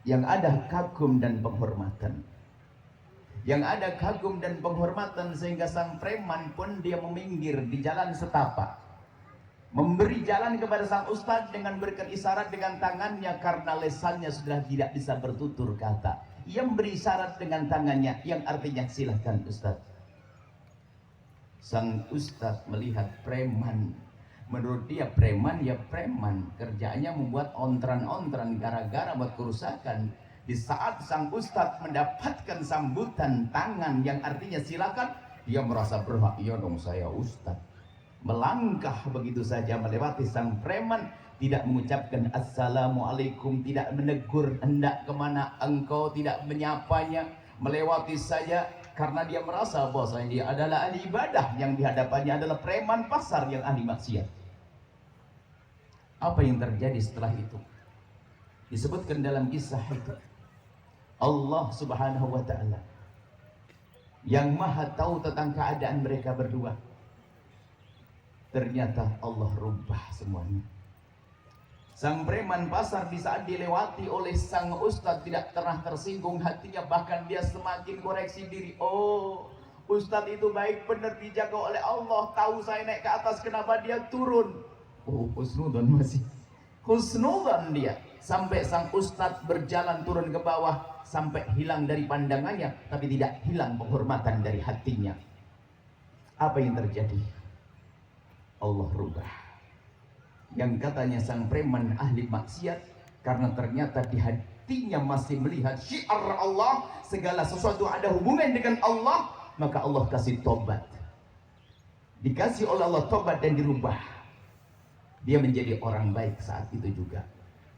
yang ada kagum dan penghormatan. Yang ada kagum dan penghormatan sehingga sang preman pun dia meminggir di jalan setapak, memberi jalan kepada sang ustadz dengan berikan isyarat dengan tangannya karena lesannya sudah tidak bisa bertutur kata. Ia memberi isyarat dengan tangannya yang artinya silahkan ustadz. Sang ustadz melihat preman, menurut dia preman ya preman, kerjanya membuat ontran-ontran gara-gara buat kerusakan. Di saat sang ustadz mendapatkan sambutan tangan yang artinya silakan, dia merasa berhak, iya dong saya ustadz. Melangkah begitu saja melewati sang preman, tidak mengucapkan assalamualaikum, tidak menegur hendak kemana engkau, tidak menyapanya, melewati saja karena dia merasa bahwasanya dia adalah ahli ibadah, yang dihadapannya adalah preman pasar yang ahli maksiat. Apa yang terjadi setelah itu? Disebutkan dalam kisah itu, Allah subhanahu wa ta'ala yang maha tahu tentang keadaan mereka berdua. Ternyata Allah rubah semuanya. Sang preman pasar di saat dilewati oleh sang ustadz tidak pernah tersinggung hatinya, bahkan dia semakin koreksi diri. Oh, ustadz itu baik benar, dijaga oleh Allah. Tahu saya naik ke atas, kenapa dia turun? Oh, husnudzon masih. Husnudzon dia. Sampai sang ustadz berjalan turun ke bawah, sampai hilang dari pandangannya, tapi tidak hilang penghormatan dari hatinya. Apa yang terjadi? Allah rubah. Yang katanya sang preman ahli maksiat, karena ternyata di hatinya masih melihat syiar Allah, segala sesuatu ada hubungan dengan Allah, maka Allah kasih tobat. Dikasih oleh Allah tobat dan dirubah. Dia menjadi orang baik saat itu juga.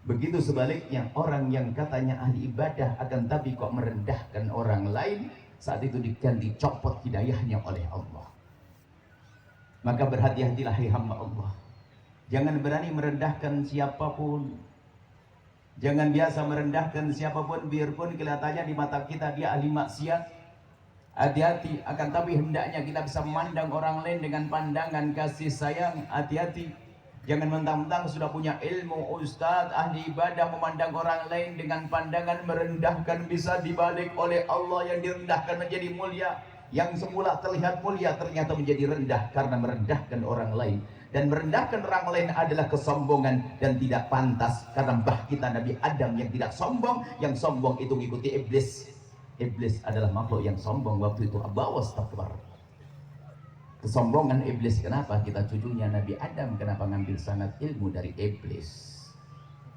Begitu sebaliknya, orang yang katanya ahli ibadah akan tapi kok merendahkan orang lain, saat itu diganti copot hidayahnya oleh Allah. Maka berhati-hatilah hai hamba Allah. Jangan berani merendahkan siapapun. Jangan biasa merendahkan siapapun, biarpun kelihatannya di mata kita dia ahli maksiat. Hati-hati, akan tapi hendaknya kita bisa memandang orang lain dengan pandangan kasih sayang. Hati-hati, jangan mentang-mentang sudah punya ilmu ustadz ahli ibadah, memandang orang lain dengan pandangan merendahkan, bisa dibalik oleh Allah yang direndahkan menjadi mulia. Yang semula terlihat mulia ternyata menjadi rendah karena merendahkan orang lain. Dan merendahkan orang lain adalah kesombongan dan tidak pantas, karena mbah kita Nabi Adam yang tidak sombong, yang sombong itu mengikuti iblis. Iblis adalah makhluk yang sombong waktu itu. Allahu Akbar. Kesombongan iblis, kenapa? Kita cucunya Nabi Adam, kenapa ngambil sangat ilmu dari iblis?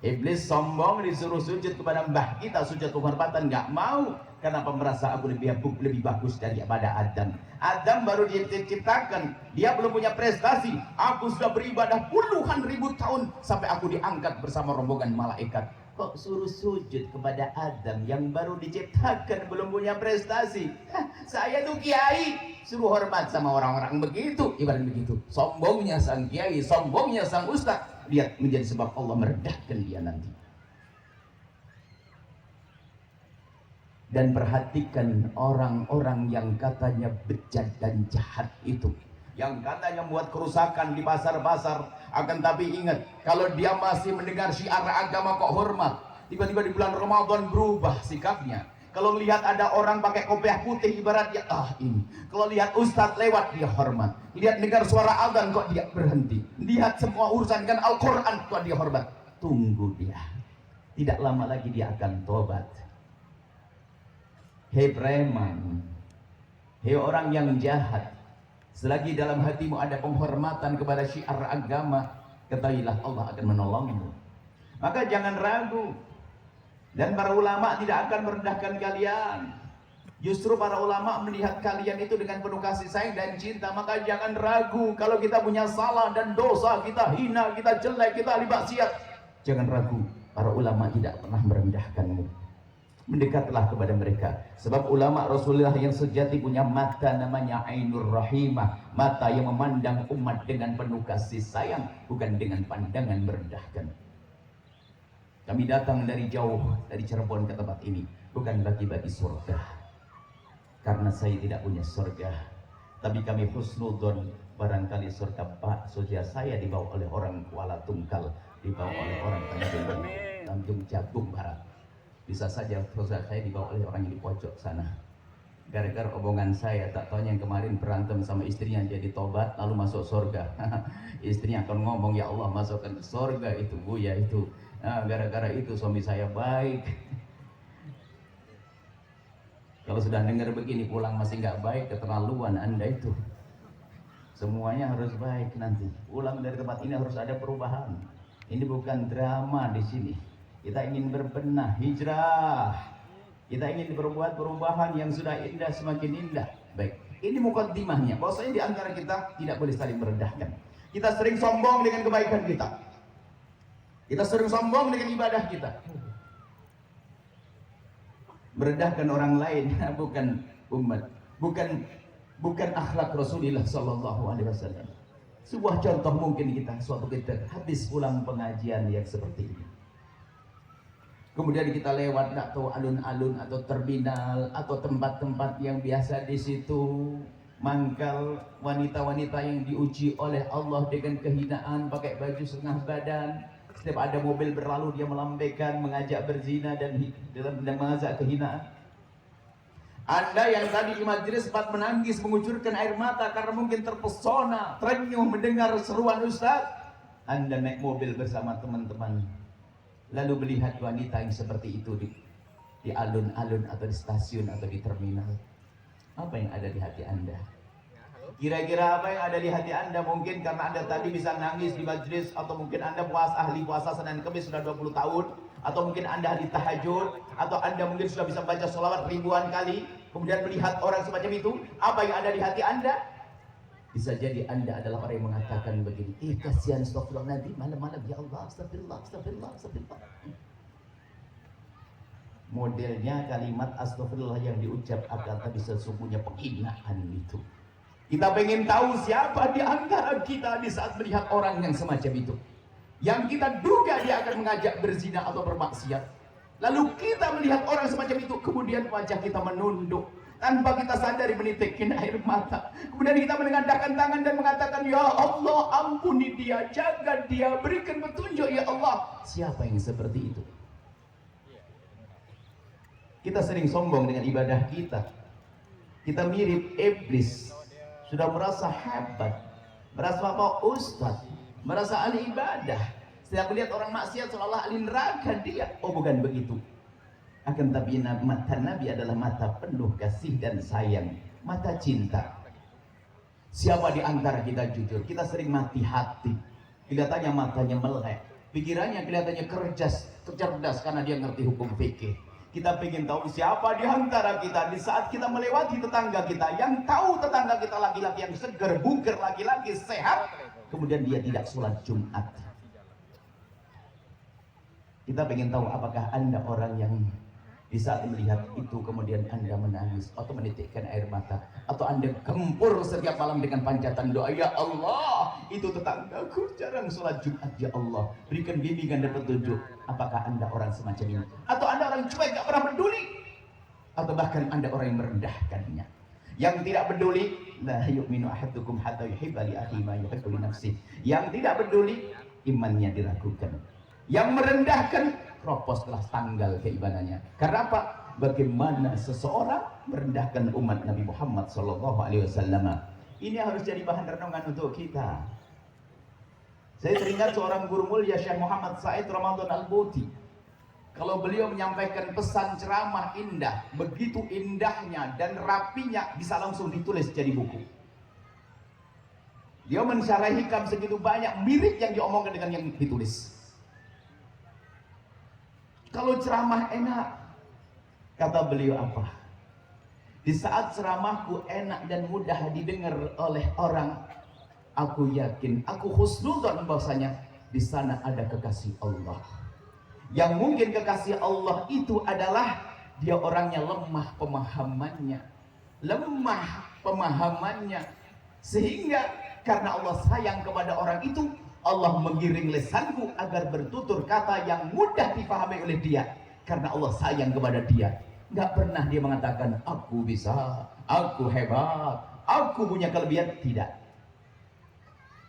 Iblis sombong, disuruh sujud kepada mbah kita, sujud penghormatan, nggak mau. Kenapa? Merasa aku lebih bagus daripada Adam. Adam baru diciptakan, dia belum punya prestasi. Aku sudah beribadah puluhan ribu tahun sampai aku diangkat bersama rombongan malaikat. Kok suruh sujud kepada Adam yang baru diciptakan, belum punya prestasi? Saya tuh kiai, suruh hormat sama orang-orang begitu. Ibarat begitu, sombongnya sang kiai, sombongnya sang ustaz, lihat menjadi sebab Allah merendahkan dia nanti. Dan perhatikan orang-orang yang katanya bejat dan jahat itu, yang katanya membuat kerusakan di pasar-pasar. Akan tapi ingat, kalau dia masih mendengar syiar agama kok hormat. Tiba-tiba di bulan Ramadan berubah sikapnya. Kalau lihat ada orang pakai kopiah putih, ibaratnya ini. Kalau lihat ustadz lewat, dia hormat. Lihat dengar suara azan kok dia berhenti. Lihat semua urusan kan Al-Quran kok dia hormat. Tunggu dia, tidak lama lagi dia akan tobat. Hei preman, hei orang yang jahat, selagi dalam hatimu ada penghormatan kepada syiar agama, ketahuilah Allah akan menolongmu. Maka jangan ragu. Dan para ulama tidak akan merendahkan kalian. Justru para ulama melihat kalian itu dengan penuh kasih sayang dan cinta. Maka jangan ragu kalau kita punya salah dan dosa, kita hina, kita jelek, kita ahli maksiat. Jangan ragu, para ulama tidak pernah merendahkanmu. Mendekatlah kepada mereka, sebab ulama Rasulullah yang sejati punya mata namanya Ainur Rahimah, mata yang memandang umat dengan penuh kasih sayang, bukan dengan pandangan merendahkan. Kami datang dari jauh, dari Cirebon ke tempat ini, bukan bagi-bagi surga, karena saya tidak punya surga, tapi kami husnudzon, barangkali surga Pak, surga saya dibawa oleh orang Kuala Tungkal, dibawa oleh orang Tanjung Jabung Barat, Bisa saja saudara saya dibawa oleh orang yang di pojok sana. Gara-gara omongan saya, tak tahu yang kemarin berantem sama istrinya jadi tobat lalu masuk surga. Istrinya akan ngomong, ya Allah masukkan ke surga itu Buya itu. Nah, gara-gara itu suami saya baik. Kalau sudah dengar begini pulang masih nggak baik, keterlaluan Anda itu. Semuanya harus baik nanti. Pulang dari tempat ini harus ada perubahan. Ini bukan drama di sini. Kita ingin berbenah, hijrah. Kita ingin berbuat perubahan yang sudah indah semakin indah. Baik, ini mukaddimahnya. Bahwasanya di antara kita tidak boleh saling merendahkan. Kita sering sombong dengan kebaikan kita. Kita sering sombong dengan ibadah kita. Merendahkan orang lain bukan umat, bukan akhlak Rasulullah sallallahu alaihi wasallam. Sebuah contoh mungkin kita suatu ketika habis pulang pengajian yang seperti ini. Kemudian kita lewat tak tahu alun-alun atau terminal atau tempat-tempat yang biasa di situ mangkal wanita-wanita yang diuji oleh Allah dengan kehinaan pakai baju setengah badan. Setiap ada mobil berlalu dia melambaikan, mengajak berzina dan mengajak kehinaan. Anda yang tadi di majelis sempat menangis, mengucurkan air mata karena mungkin terpesona, terenyuh mendengar seruan Ustaz. Anda naik mobil bersama teman-teman, lalu melihat wanita yang seperti itu di alun-alun atau di stasiun atau di terminal. Apa yang ada di hati Anda? Kira-kira apa yang ada di hati Anda? Mungkin karena Anda tadi bisa nangis di majelis, atau mungkin Anda ahli puasa Senin Kamis sudah 20 tahun, atau mungkin Anda ahli tahajud, atau Anda mungkin sudah bisa baca sholawat ribuan kali, kemudian melihat orang semacam itu. Apa yang ada di hati Anda? Bisa jadi Anda adalah orang yang mengatakan begini, kasihan astagfirullah nanti malam-malam, ya Allah astagfirullah, astagfirullah, astagfirullah. Modelnya kalimat astagfirullah yang diucap akan tapi sesungguhnya penghinaan itu. Kita pengen tahu siapa di antara kita di saat melihat orang yang semacam itu, yang kita duga dia akan mengajak berzina atau bermaksiat. Lalu kita melihat orang semacam itu, kemudian wajah kita menunduk tanpa kita sadari menitikkan air mata. Kemudian kita menengadahkan tangan dan mengatakan, ya Allah ampuni dia, jaga dia, berikan petunjuk ya Allah. Siapa yang seperti itu? Kita sering sombong dengan ibadah kita. Kita mirip iblis. Sudah merasa hebat, merasa apa ustaz, merasa ahli ibadah. Setiap melihat orang maksiat seolah-olah ahli neraka dia. Oh bukan begitu. Akan tapi mata Nabi adalah mata penuh kasih dan sayang, mata cinta. Siapa di antara kita jujur? Kita sering mati hati. Kelihatannya matanya melek, pikirannya kelihatannya cerdas karena dia ngerti hukum fikih. Kita ingin tahu siapa di antara kita di saat kita melewati tetangga kita yang tahu tetangga kita laki-laki yang seger, bugar, laki-laki sehat, kemudian dia tidak sholat Jumat. Kita ingin tahu apakah Anda orang yang di saat melihat itu kemudian Anda menangis atau menitikkan air mata, atau Anda gempur setiap malam dengan pancatan doa, ya Allah itu tetanggaku jarang sholat Jumat, ya Allah berikan bimbingan dan petunjuk. Apakah Anda orang semacam ini? Atau Anda orang cuek, gak pernah peduli? Atau bahkan Anda orang yang merendahkannya, yang tidak peduli? La yu'minu ahadukum hatta yuhibba li akhihi ma yuhibbu li nafsihi. Yang tidak peduli, imannya diragukan. Yang merendahkan, kropos telah tanggal keimanannya. Karena apa? Bagaimana seseorang merendahkan umat Nabi Muhammad SAW. Ini harus jadi bahan renungan untuk kita. Saya teringat seorang guru mulia, Syekh Muhammad Said Ramadan Al-Buti. Kalau beliau menyampaikan pesan ceramah indah, begitu indahnya dan rapinya, bisa langsung ditulis jadi buku. Dia mensyarah hikam segitu banyak, mirip yang diomongkan dengan yang ditulis. Kalau ceramah enak, kata beliau apa? Di saat ceramahku enak dan mudah didengar oleh orang, aku yakin, aku husnudzon bahwasanya di sana ada kekasih Allah. Yang mungkin kekasih Allah itu adalah dia orangnya lemah pemahamannya, sehingga karena Allah sayang kepada orang itu, Allah menggiring lisanku agar bertutur kata yang mudah dipahami oleh dia. Karena Allah sayang kepada dia. Gak pernah dia mengatakan, aku bisa, aku hebat, aku punya kelebihan. Tidak.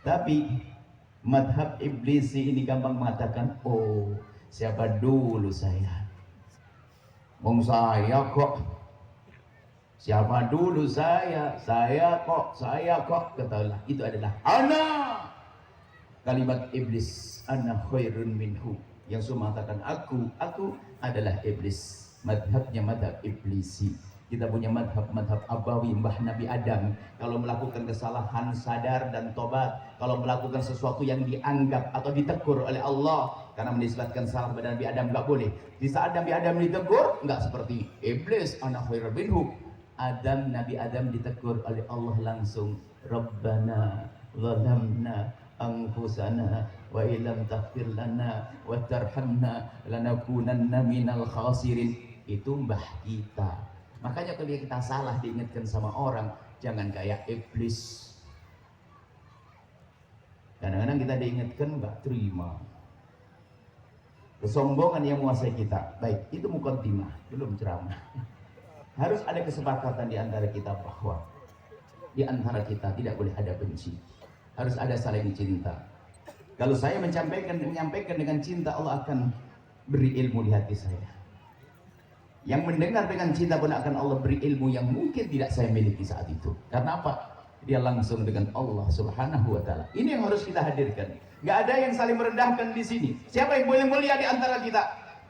Tapi madhab iblis ini gampang mengatakan, oh siapa dulu saya? Wong saya kok, siapa dulu saya kok, ketahuilah itu adalah ana. Kalimat iblis, ana khairun minhu, yang mengatakan aku adalah iblis. Madhabnya madhab iblisi. Kita punya madhab abawi, mbah Nabi Adam. Kalau melakukan kesalahan sadar dan tobat. Kalau melakukan sesuatu yang dianggap atau ditegur oleh Allah karena menisbatkan salah kepada Nabi Adam, nggak boleh. Di saat Nabi Adam ditegur, nggak seperti iblis, ana khairun minhu. Nabi Adam ditegur oleh Allah langsung, Rabbana zalamna anfusana wa illam taghfir lana wa tarhamna lanakunanna minal khasirin. Itu mbah kita. Makanya kalau kita salah diingatkan sama orang, jangan kayak iblis. Kadang-kadang kita diingatkan nggak terima. Kesombongan yang menguasai kita. Baik, itu mukaddimah, belum ceramah. Harus ada kesepakatan di antara kita bahwa di antara kita tidak boleh ada benci. Harus ada saling cinta. Kalau saya menyampaikan dengan cinta, Allah akan beri ilmu di hati saya. Yang mendengar dengan cinta pun akan Allah beri ilmu yang mungkin tidak saya miliki saat itu. Karena apa? Dia langsung dengan Allah Subhanahu wa Ta'ala. Ini yang harus kita hadirkan. Gak ada yang saling merendahkan di sini. Siapa yang boleh mulia di antara kita?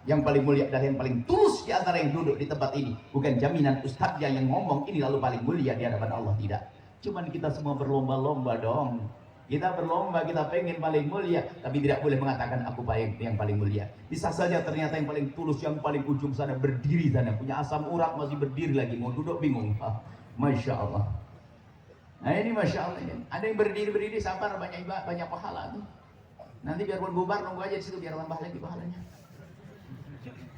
Yang paling mulia adalah yang paling tulus di antara yang duduk di tempat ini. Bukan jaminan ustadznya yang ngomong ini lalu paling mulia di hadapan Allah, tidak. Cuman kita semua berlomba-lomba dong. Kita berlomba, kita pengen paling mulia, tapi tidak boleh mengatakan aku yang paling mulia. Bisa saja ternyata yang paling tulus, yang paling ujung sana berdiri sana, punya asam urat masih berdiri lagi, mau duduk bingung. Masya Allah. Nah ini Masya Allah ini. Ada yang berdiri sabar, banyak pahala tuh. Nanti biar bubar nunggu aja di situ biar tambah lagi pahalanya.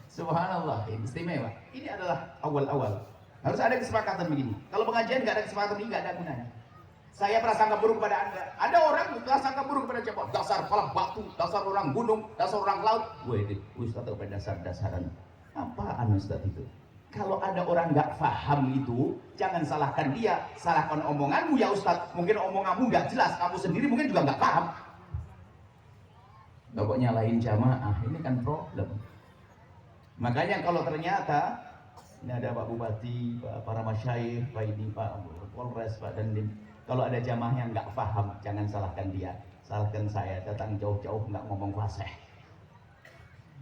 Subhanallah, ini istimewa. Ini adalah awal-awal. Harus ada kesepakatan begini. Kalau pengajian nggak ada kesepakatan ini nggak ada gunanya. Saya prasangka buruk pada Anda. Ada orang prasangka buruk pada siapa? Dasar kepala batu, dasar orang gunung, dasar orang laut. Wih, Ustaz apa dasar-dasaran? Apaan Ustaz itu? Kalau ada orang nggak paham itu, jangan salahkan dia, salahkan omonganmu ya Ustaz. Mungkin omonganmu nggak jelas, kamu sendiri mungkin juga nggak paham. Nggak kok nyalain jamaah, ini kan problem. Makanya kalau ternyata ini ada Pak Bupati, para masyayikh, Pak ini, Pak Polres, Pak Dandim. Kalau ada jamaah yang nggak paham, jangan salahkan dia, salahkan saya. Datang jauh-jauh nggak ngomong fasih.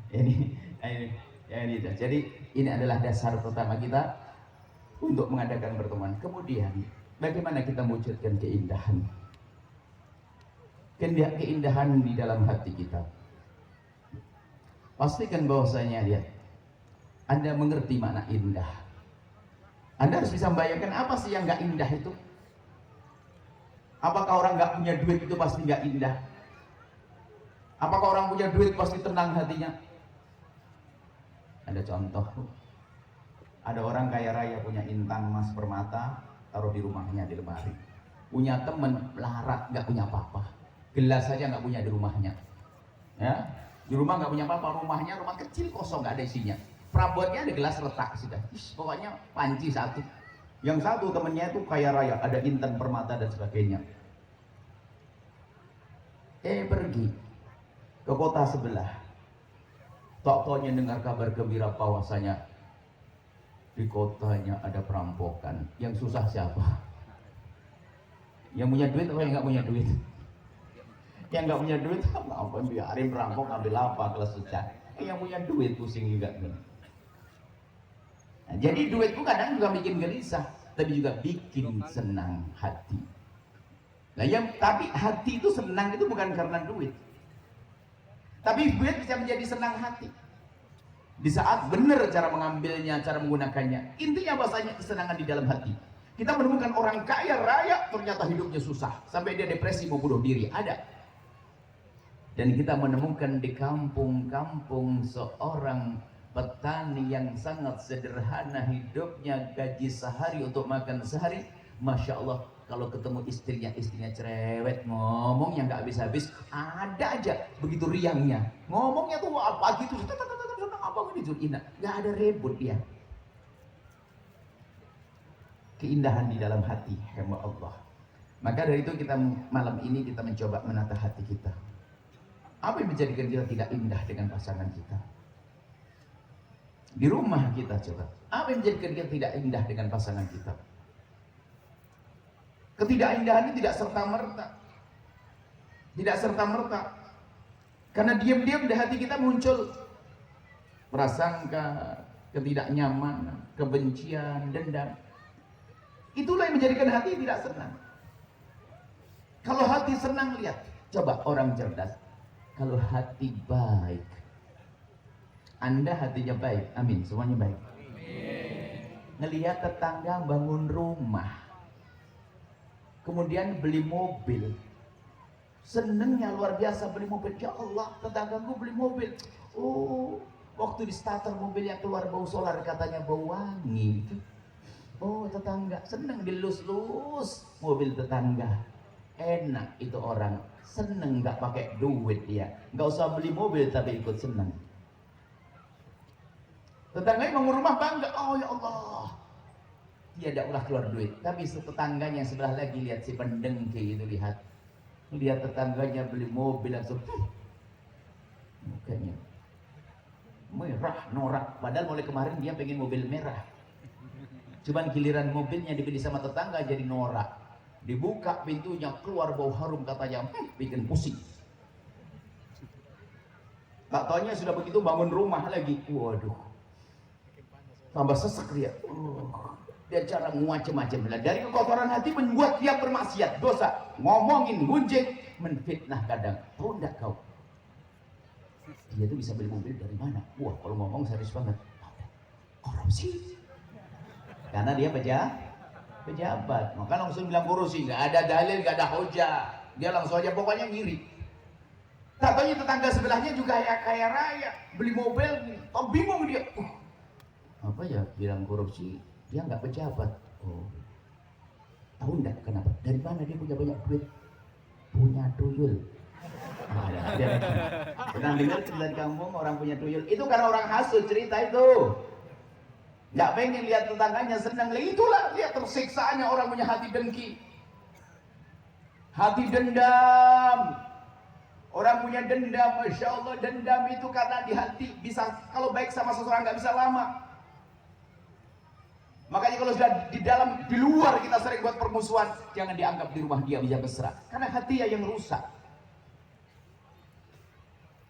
Ini. Jadi ini adalah dasar pertama kita untuk mengadakan pertemuan. Kemudian bagaimana kita mewujudkan keindahan? Keindahan di dalam hati kita. Pastikan bahwasanya lihat, Anda mengerti makna indah. Anda harus bisa membayangkan apa sih yang nggak indah itu. Apakah orang nggak punya duit itu pasti nggak indah? Apakah orang punya duit pasti tenang hatinya? Ada contoh, ada orang kaya raya punya intan emas permata, taruh di rumahnya di lemari. Punya temen melarat nggak punya apa-apa, gelas saja nggak punya di rumahnya. Ya, di rumah nggak punya apa-apa, rumahnya rumah kecil kosong nggak ada isinya. Perabotnya ada gelas retak sudah. Pokoknya panci satu. Yang satu temennya itu kaya raya, ada intan permata dan sebagainya. Pergi ke kota sebelah. Tok-toknya dengar kabar gembira bahwasanya di kotanya ada perampokan. Yang susah siapa? Yang punya duit atau yang nggak punya duit? Yang nggak punya duit, apa biarin perampok ambil apa kalau susah. Yang punya duit pusing juga. Nah, jadi duitku kadang juga bikin gelisah, tapi juga bikin senang hati. Nah, tapi hati itu senang itu bukan karena duit. Tapi duit bisa menjadi senang hati. Di saat benar cara mengambilnya, cara menggunakannya. Intinya bahasanya kesenangan di dalam hati. Kita menemukan orang kaya raya ternyata hidupnya susah. Sampai dia depresi mau bunuh diri. Ada. Dan kita menemukan di kampung-kampung seorang petani yang sangat sederhana hidupnya, gaji sehari untuk makan sehari. Masya Allah, kalau ketemu istrinya cerewet, ngomongnya nggak habis-habis, ada aja begitu riangnya. Ngomongnya tuh apa gitu, apa gitu, nggak ada rebut dia. Keindahan di dalam hati, hamba Allah. Maka dari itu kita malam ini kita mencoba menata hati kita. Apa yang menjadikan kita tidak indah dengan pasangan kita? Di rumah kita coba, apa yang menjadikan kita tidak indah dengan pasangan kita? Ketidakindahan ini tidak serta-merta. Tidak serta-merta. Karena diam-diam di hati kita muncul prasangka, ketidaknyamanan, kebencian, dendam. Itulah yang menjadikan hati tidak senang. Kalau hati senang, lihat, coba orang cerdas. Kalau hati baik, Anda hatinya baik, amin, semuanya baik. Ngelihat tetangga bangun rumah, kemudian beli mobil, senengnya luar biasa beli mobil. Ya Allah, tetanggaku beli mobil. Oh, waktu di starter mobilnya keluar bau solar, katanya bau wangi. Oh, tetangga seneng dilus-lus mobil tetangga. Enak itu orang, seneng nggak pakai duit dia, nggak usah beli mobil tapi ikut seneng. Tetangganya bangun rumah bangga, oh ya Allah, dia tidak ulah keluar duit. Tapi tetangganya yang sebelah lagi, lihat si pendengki itu, lihat tetangganya beli mobil langsung mukanya merah norak, padahal mulai kemarin dia pengen mobil merah, cuman giliran mobilnya dibeli sama tetangga jadi norak. Dibuka pintunya, keluar bau harum, katanya bikin pusing. Tak taunya sudah begitu bangun rumah lagi, waduh, tambah sesak dia. Dia cara macam-macam. Dari kekotoran hati membuat dia bermaksiat, dosa, ngomongin, gunjing, menfitnah kadang. Tahu enggak kau? Dia tuh bisa beli mobil dari mana? Wah, kalau ngomong serius banget. Korupsi. Karena dia pejabat. Maka langsung bilang korupsi. Nggak ada dalil, nggak ada hujah. Dia langsung aja pokoknya ngiri. Tak taunya tetangga sebelahnya juga kaya raya, beli mobil, bingung dia. Apa ya, bilang korupsi, dia nggak pejabat. Oh, tahu enggak kenapa? Dari mana dia punya banyak duit? Punya tuyul. Pernah dengar cerita di kampung orang punya tuyul? Itu karena orang hasut cerita itu. Nggak pengen lihat tetangganya senang. Itulah lihat tersiksaannya orang punya hati dengki, hati dendam. Orang punya dendam, masya Allah, dendam itu karena di hati bisa, kalau baik sama seseorang nggak bisa lama. Makanya kalau sudah di luar kita sering buat permusuhan, jangan dianggap di rumah dia bisa mesra, karena hati yang rusak.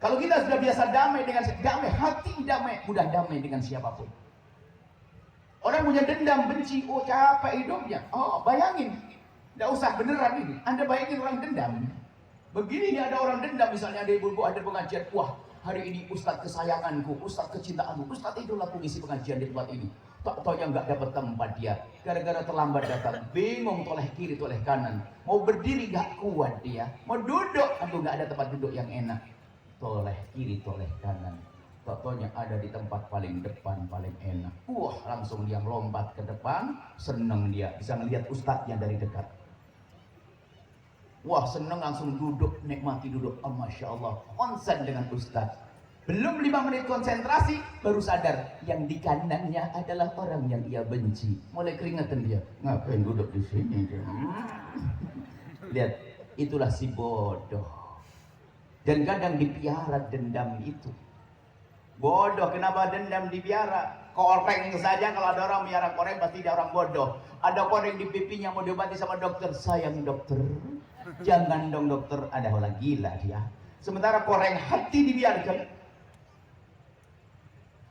Kalau kita sudah biasa damai dengan hati damai, mudah damai dengan siapapun. Orang punya dendam, benci, oh capek hidupnya. Oh bayangin, tidak usah beneran ini. Anda bayangin orang dendam. Begini ada orang dendam, misalnya ada ibu-ibu ada pengajian, wah hari ini ustadz kesayanganku, ustadz kecintaanku, ustadz idolaku ngisi pengajian di tempat ini. Tak tahu yang nggak dapat tempat dia, gara-gara terlambat datang, bingung toleh kiri toleh kanan, mau berdiri nggak kuat dia, mau duduk, aduh nggak ada tempat duduk yang enak, toleh kiri toleh kanan. Totonya ada di tempat paling depan, paling enak. Wah, langsung dia lompat ke depan, seneng dia bisa melihat ustadznya dari dekat. Wah, seneng langsung duduk, nikmati duduk. Oh, masya Allah, konsen dengan ustadz. Belum 5 menit konsentrasi, baru sadar yang di kanannya adalah orang yang ia benci. Mulai keringetan dia. Ngapain duduk di sini? Lihat, itulah si bodoh. Dan kadang dipiara dendam itu. Bodoh, kenapa dendam dipiara? Koreng saja, kalau ada orang miara koreng pasti dia orang bodoh. Ada koreng di pipinya mau diobati sama dokter, sayang dokter, jangan dong dokter, ada orang gila dia. Sementara koreng hati dibiarkan.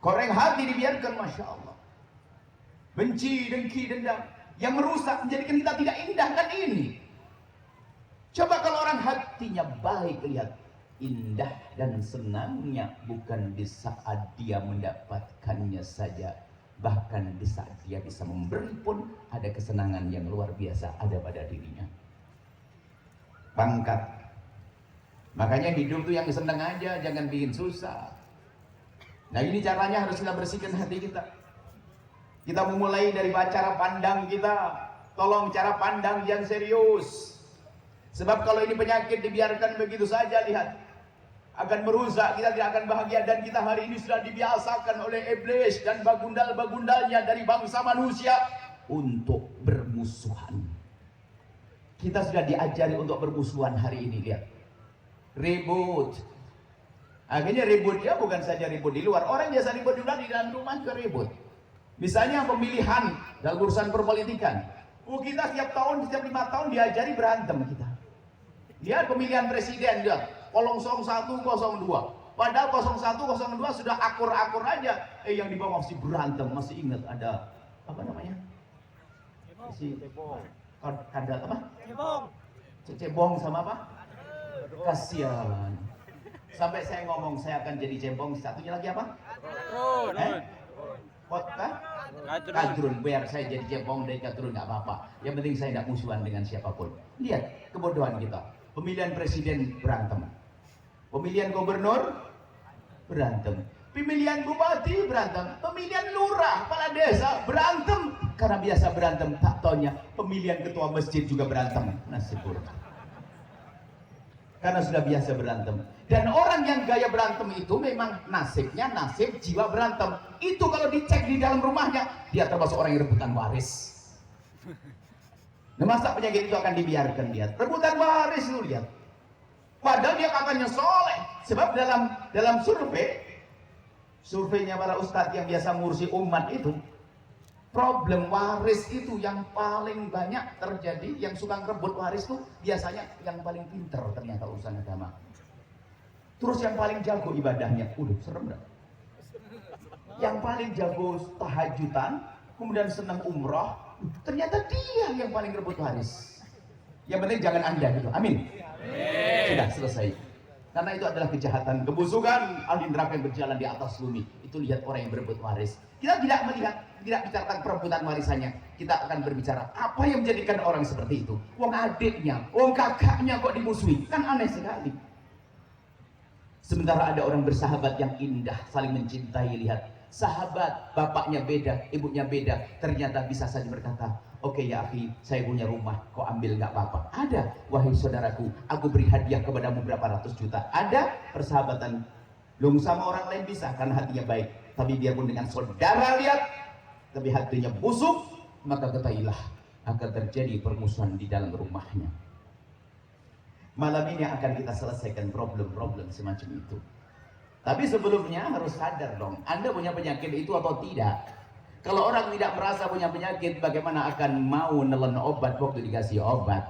Koreng hati dibiarkan, masya Allah. Benci, dengki, dendam yang merusak, menjadikan kita tidak indah kan ini. Coba kalau orang hatinya baik, lihat. Indah dan senangnya bukan di saat dia mendapatkannya saja, bahkan di saat dia bisa memberi pun ada kesenangan yang luar biasa ada pada dirinya. Pangkat. Makanya hidup tuh yang senang aja, jangan bikin susah. Nah ini caranya harus kita bersihkan hati kita. Kita memulai dari cara pandang kita. Tolong cara pandang yang serius. Sebab kalau ini penyakit dibiarkan begitu saja, lihat, akan merusak, kita tidak akan bahagia. Dan kita hari ini sudah dibiasakan oleh iblis dan bagundal-bagundalnya dari bangsa manusia untuk bermusuhan. Kita sudah diajari untuk bermusuhan hari ini, lihat. Ribut. Akhirnya ributnya bukan saja ribut di luar, orang biasa ribut juga di dalam rumah juga ribut. Misalnya pemilihan dalam urusan perpolitikan. Kita setiap tahun, setiap 5 tahun diajari berantem kita. Lihat pemilihan presiden dia 0102. Padahal 0102 sudah akur-akur aja. Yang di bawah masih berantem, masih ingat ada apa namanya? Ada apa? Cebong sama apa? Kasihan. Sampai saya ngomong saya akan jadi cebong. Satunya lagi apa? Kadrun. Biar saya jadi cebong dari kadrun nggak apa-apa. Yang penting saya tidak musuhan dengan siapapun. Lihat kebodohan kita. Pemilihan presiden berantem. Pemilihan gubernur berantem. Pemilihan bupati berantem. Pemilihan lurah, kepala desa berantem. Karena biasa berantem, tak taunya pemilihan ketua masjid juga berantem. Nasib buruk. Karena sudah biasa berantem. Dan orang yang gaya berantem itu memang nasibnya nasib jiwa berantem. Itu kalau dicek di dalam rumahnya, dia termasuk orang yang rebutan waris. Nah, masa penyakit itu akan dibiarkan dia? Rebutan waris lu lihat. Padahal dia katanya soleh. Sebab dalam surveinya para ustadz yang biasa ngurusi umat itu, problem waris itu yang paling banyak terjadi. Yang suka ngerebut waris itu biasanya yang paling pinter ternyata urusan agama. Terus yang paling jago ibadahnya, serem dah. Yang paling jago tahajudan, kemudian senang umroh, ternyata dia yang paling rebut waris. Yang penting jangan Anda gitu. Amin. Sudah selesai. Karena itu adalah kejahatan, kebusukan ahli neraka yang berjalan di atas bumi. Itu lihat orang yang berebut waris. Kita tidak melihat, tidak bicarakan perebutan warisannya. Kita akan berbicara apa yang menjadikan orang seperti itu. Wong adiknya, wong kakaknya kok dimusuhi. Kan aneh sekali. Sementara ada orang bersahabat yang indah, saling mencintai. Lihat, sahabat, bapaknya beda, ibunya beda. Ternyata bisa saja berkata, oke ya akhi, saya punya rumah, kau ambil nggak apa-apa. Ada, wahai saudaraku, aku beri hadiah kepadamu berapa ratus juta. Ada persahabatan. Belum sama orang lain bisa, karena hatinya baik. Tapi biarpun dengan saudara lihat, tapi hatinya busuk, maka ketahuilah akan terjadi permusuhan di dalam rumahnya. Malam ini akan kita selesaikan problem-problem semacam itu. Tapi sebelumnya harus sadar dong, Anda punya penyakit itu atau tidak. Kalau orang tidak merasa punya penyakit, bagaimana akan mau nelen obat waktu dikasih obat?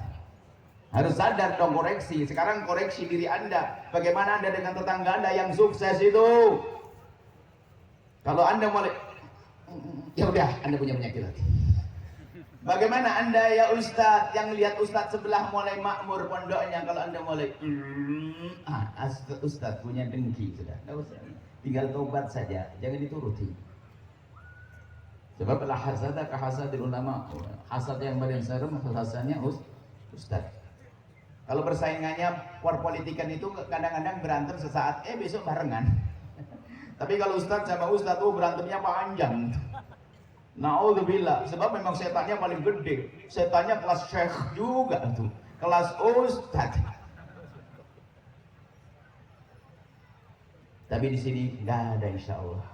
Harus sadar dong, koreksi. Sekarang koreksi diri Anda. Bagaimana Anda dengan tetangga Anda yang sukses itu? Kalau Anda mulai, ya udah, Anda punya penyakit hati. Bagaimana Anda ya Ustadz yang lihat Ustadz sebelah mulai makmur pondoknya, kalau Anda mulai Ustadz punya dengki sudah, nggak usah, tinggal tobat saja, jangan dituruti. Sebab la hasada ka hasadil ulama, hasad yang paling serem hasadnya Ustadz. Kalau persaingannya perpolitikan itu kadang-kadang berantem sesaat, besok barengan. Tapi kalau Ustadz sama Ustadz berantemnya panjang. Na'udzubillah, sebab memang setannya paling gede. Setannya kelas syekh juga tuh, kelas ustadz. Tapi di sini nggak ada, insya Allah.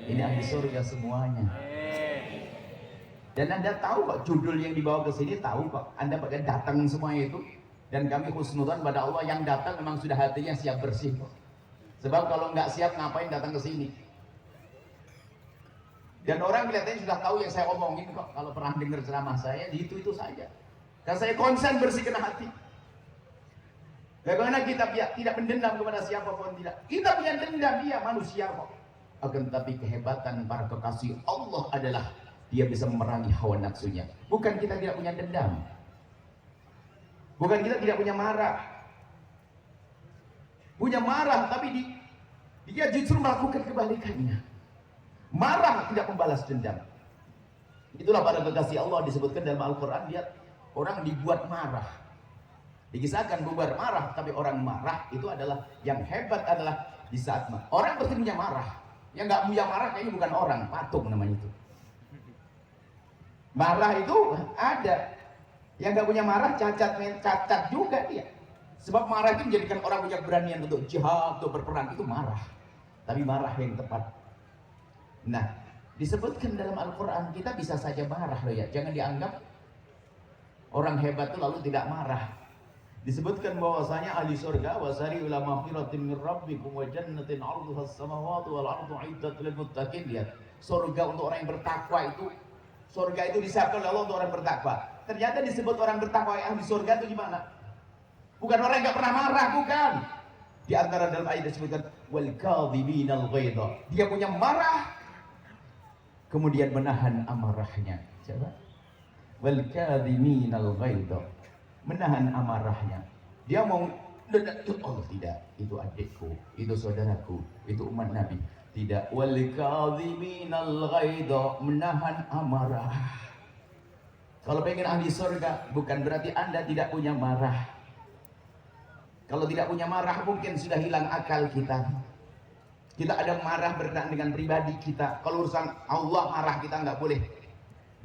Ini ahli surga semuanya. Dan Anda tahu kok judul yang dibawa ke sini, tahu kok. Anda pakai datang semua itu. Dan kami husnudzon pada Allah, yang datang memang sudah hatinya siap bersih kok. Sebab kalau nggak siap ngapain datang ke sini? Dan orang kelihatannya sudah tahu yang saya omongin kok. Kalau pernah dengar ceramah saya, itu saja. Dan saya konsen bersihkan hati. Bagaimana kita tidak mendendam kepada siapapun, tidak. Kita punya dendam, dia manusia kok. Akan tetapi kehebatan para kekasih Allah adalah dia bisa memerangi hawa nafsunya. Bukan kita tidak punya dendam. Bukan kita tidak punya marah. Punya marah, tapi dia justru melakukan kebalikannya. Marah tidak membalas dendam. Itulah para kekasih Allah disebutkan dalam Al-Quran. Lihat, orang dibuat marah, dikisahkan bubar marah. Tapi orang marah itu adalah, yang hebat adalah di saat orang pasti punya marah. Yang nggak punya marah kayaknya bukan orang, patung namanya itu. Marah itu ada. Yang nggak punya marah cacat juga dia. Sebab marah itu menjadikan orang punya keberanian untuk jihad, untuk berperang. Itu marah, tapi marah yang tepat. Nah, disebutkan dalam Al-Quran, kita bisa saja marah loh ya. Jangan dianggap orang hebat itu lalu tidak marah. Disebutkan bahwasanya ahli surga wasari ulama maghfiratin min rabbikum wa jannatin 'arduha as-samawati wal ardu 'iddat lil muttaqin. Lihat, surga untuk orang yang bertakwa itu, surga itu disiapkan oleh Allah untuk orang bertakwa. Ternyata disebut orang bertakwa yang ahli surga itu gimana? Bukan orang yang enggak pernah marah, bukan. Di antara dalam ayat disebutkan wal kadhiminal ghaidha. Dia punya marah kemudian menahan amarahnya. Coba. Wal kadhiminal ghaidha. Menahan amarahnya. Dia mau oh tidak, itu adikku, itu saudaraku, itu umat Nabi. Tidak, wal kadhiminal ghaidha, menahan amarah. Kalau pengen ahli surga bukan berarti Anda tidak punya marah. Kalau tidak punya marah mungkin sudah hilang akal kita. Kita ada marah berkaitan dengan pribadi kita. Kalau urusan Allah marah kita nggak boleh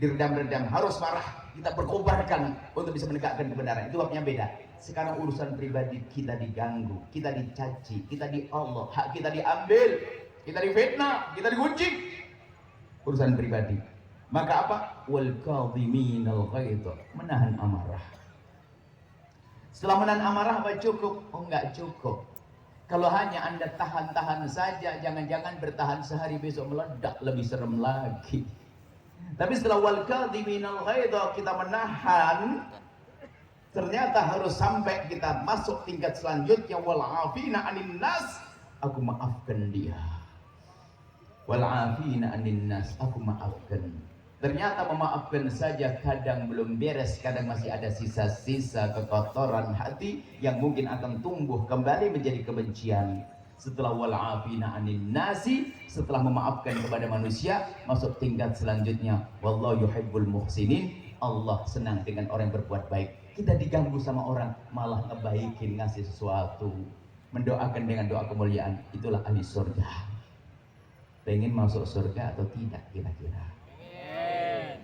diredam-redam, harus marah. Kita berkobarkan untuk bisa menegakkan kebenaran. Itu babnya beda. Sekarang urusan pribadi kita diganggu, kita dicaci, kita di Allah, hak kita diambil, kita difitnah, kita digunjing. Urusan pribadi. Maka apa? Wal kadhiminal ghaidha, menahan amarah. Setelah menahan amarah apa cukup? Oh enggak cukup. Kalau hanya Anda tahan-tahan saja, jangan-jangan bertahan sehari besok meledak, lebih serem lagi. Tapi setelah wal kadhiminal ghaidha kita menahan, ternyata harus sampai kita masuk tingkat selanjutnya wal afina 'anil nas, aku maafkan dia. Wal afina 'anil nas, aku maafkan. Ternyata memaafkan saja kadang belum beres, kadang masih ada sisa-sisa kekotoran hati yang mungkin akan tumbuh kembali menjadi kebencian. Setelah wal afina 'anil nasi, setelah memaafkan kepada manusia, masuk tingkat selanjutnya wallahu yuhibbul muhsinin. Allah senang dengan orang yang berbuat baik. Kita diganggu sama orang malah ngebaikin, ngasih sesuatu, mendoakan dengan doa kemuliaan. Itulah ahli surga. Pengen masuk surga atau tidak kira-kira?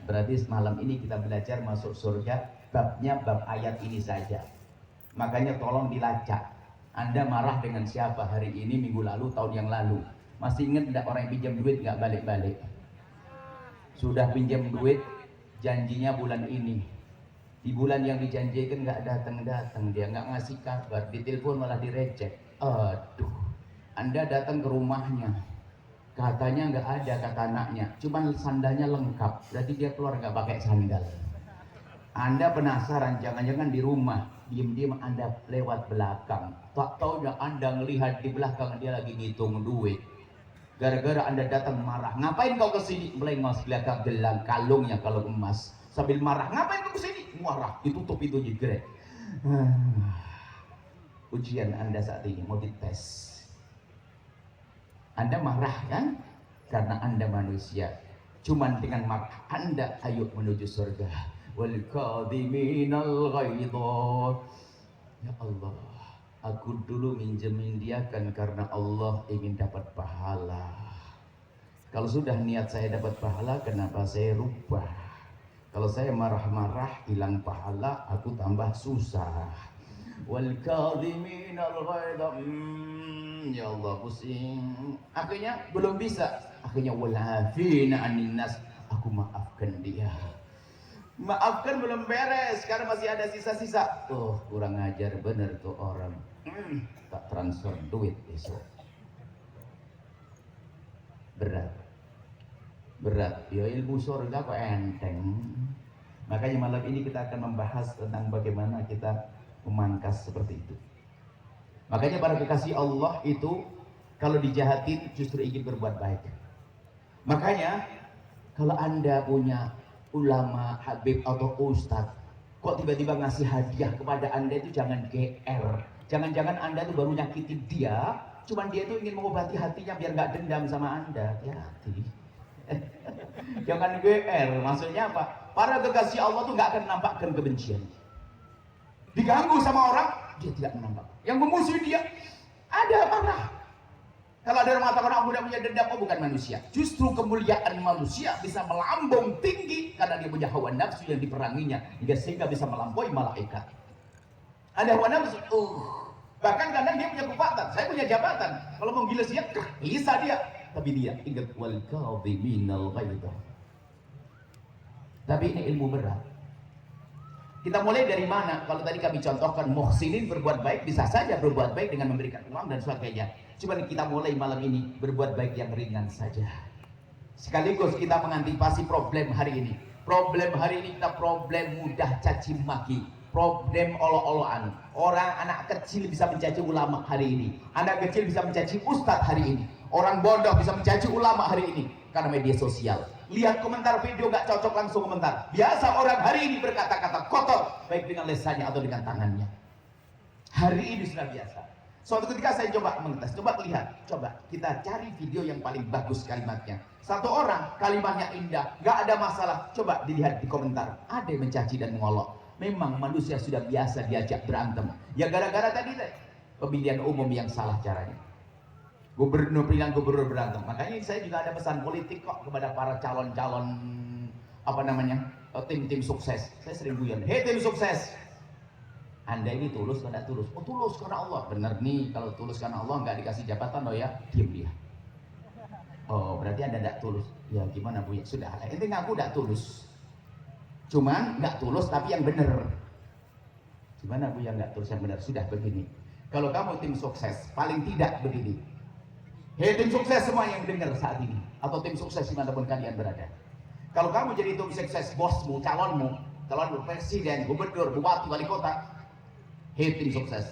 Berarti malam ini kita belajar masuk surga, babnya bab ayat ini saja. Makanya tolong dilacak. Anda marah dengan siapa hari ini, minggu lalu, tahun yang lalu? Masih ingat tidak orang yang pinjam duit nggak balik-balik? Sudah pinjam duit, janjinya bulan ini. Di bulan yang dijanjikan nggak datang-datang, dia nggak ngasih kabar, ditelepon malah direcek. Aduh, Anda datang ke rumahnya, katanya nggak ada kata anaknya, cuman sandalnya lengkap, berarti dia keluar nggak pakai sandal. Anda penasaran, jangan-jangan di rumah diam-diam Anda lewat belakang, tak taunya Anda ngelihat di belakang dia lagi ngitung duit. Gara-gara Anda datang marah, ngapain kau kesini? Melengos belakang gelang kalungnya kalau emas, sambil marah, ngapain kau kesini? Marah, ditutup itu jegrek. Ujian Anda saat ini mau dites. Anda marah kan? Karena Anda manusia. Cuman dengan marah Anda ayo menuju surga. Wal kadhiminal ghaidha. Ya Allah, aku dulu minjemin dia kan karena Allah ingin dapat pahala. Kalau sudah niat saya dapat pahala, kenapa saya rubah? Kalau saya marah-marah hilang pahala, aku tambah susah. Wal kadhiminal ghaidha. Ya Allah, pusing. Akhirnya belum bisa. Akhirnya wal afina 'anil nas, aku maafkan dia. Maafkan belum beres, karena masih ada sisa-sisa. Oh, kurang ajar bener tuh orang. Tak transfer duit besok. Berat. Berat. Ya ilmu surga kok enteng. Makanya malam ini kita akan membahas tentang bagaimana kita memangkas seperti itu. Makanya para kekasih Allah itu kalau dijahatin justru ingin berbuat baik. Makanya kalau Anda punya ulama, habib atau ustadz, kok tiba-tiba ngasih hadiah kepada Anda, itu jangan GR. Jangan-jangan Anda itu baru nyakitin dia, cuman dia itu ingin mengobati hatinya biar nggak dendam sama Anda. Hati-hati. Jangan GR. Maksudnya apa? Para kekasih Allah itu nggak akan nampakkan kebencian. Diganggu sama orang, dia tidak menambah. Yang memusuhi dia, ada marah. Kalau ada orang mengatakan aku tidak punya dendam, oh bukan manusia. Justru kemuliaan manusia bisa melambung tinggi karena dia punya hawa nafsu yang diperanginya, sehingga bisa melampaui malaikat. Ada hawa nafsu, bahkan kadang dia punya kekuatan. Saya punya jabatan, kalau mau gila dia, bisa dia. Tapi dia ingat wal kadhiminal ghaidha. Tapi ini ilmu berat. Kita mulai dari mana? Kalau tadi kami contohkan muhsinin berbuat baik, bisa saja berbuat baik dengan memberikan uang dan sebagainya. Cuma kita mulai malam ini berbuat baik yang ringan saja. Sekaligus kita mengantisipasi problem hari ini. Problem hari ini kita problem mudah caci maki, problem olok-olokan. Orang anak kecil bisa mencaci ulama hari ini. Anak kecil bisa mencaci ustadz hari ini. Orang bodoh bisa mencaci ulama hari ini karena media sosial. Lihat komentar video gak cocok langsung komentar. Biasa orang hari ini berkata-kata kotor, baik dengan lesannya atau dengan tangannya. Hari ini sudah biasa. Suatu ketika saya coba mengetes, coba lihat, coba kita cari video yang paling bagus kalimatnya. Satu orang kalimatnya indah, gak ada masalah. Coba dilihat di komentar, ada yang mencaci dan mengolok. Memang manusia sudah biasa diajak berantem. Ya gara-gara tadi pemilihan umum yang salah caranya. Pilihan gubernur berantem. Makanya saya juga ada pesan politik kok kepada para calon-calon tim-tim sukses. Saya sering guyon, hei tim sukses, Anda ini tulus atau tidak tulus? Oh tulus karena Allah. Bener nih, kalau tulus karena Allah nggak dikasih jabatan, oh ya diem dia. Oh berarti Anda tidak tulus. Ya gimana Bu? Ya sudah, ini ngaku tidak tulus. Cuman nggak tulus tapi yang bener. Gimana Bu yang nggak tulus yang bener? Sudah begini. Kalau kamu tim sukses, paling tidak begini. Hei tim sukses semua yang dengar saat ini, atau tim sukses dimanapun kalian berada. Kalau kamu jadi tim sukses, bosmu, calon presiden, gubernur, bupati, wali kota, hei tim sukses,